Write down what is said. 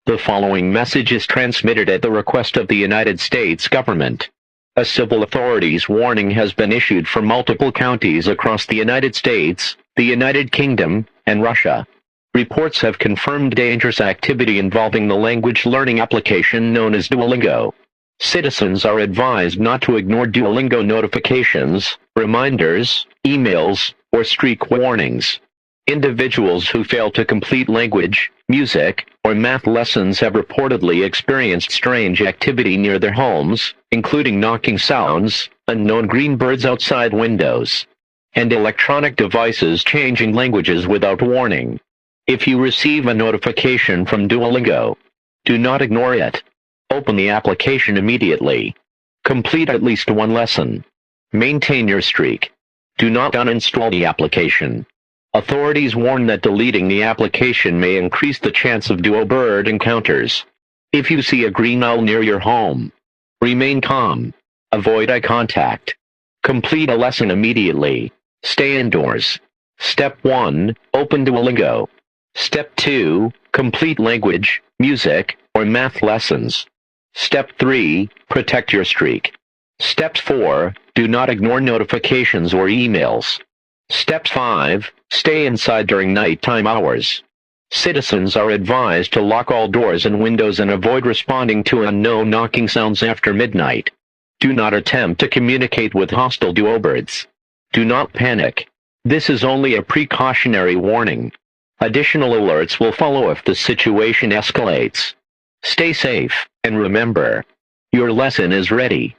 The following message is transmitted at the request of the United States government. A civil authorities warning has been issued for multiple counties across the United States, the United Kingdom, and Russia. Reports have confirmed dangerous activity involving the language learning application known as Duolingo. Citizens are advised not to ignore Duolingo notifications, reminders, emails, or streak warnings. Individuals who fail to complete language, music, or math lessons have reportedly experienced strange activity near their homes, including knocking sounds, unknown green birds outside windows, and electronic devices changing languages without warning. If you receive a notification from Duolingo, do not ignore it. Open the application immediately. Complete at least one lesson. Maintain your streak. Do not uninstall the application. Authorities warn that deleting the application may increase the chance of Duo bird encounters. If you see a green owl near your home, remain calm. Avoid eye contact. Complete a lesson immediately. Stay indoors. Step 1. Open Duolingo. Step 2. Complete language, music, or math lessons. Step 3. Protect your streak. Step 4. Do not ignore notifications or emails. Step 5. Stay inside during nighttime hours. Citizens are advised to lock all doors and windows and avoid responding to unknown knocking sounds after midnight. Do not attempt to communicate with hostile Duo birds. Do not panic. This is only a precautionary warning. Additional alerts will follow if the situation escalates. Stay safe, and remember, your lesson is ready.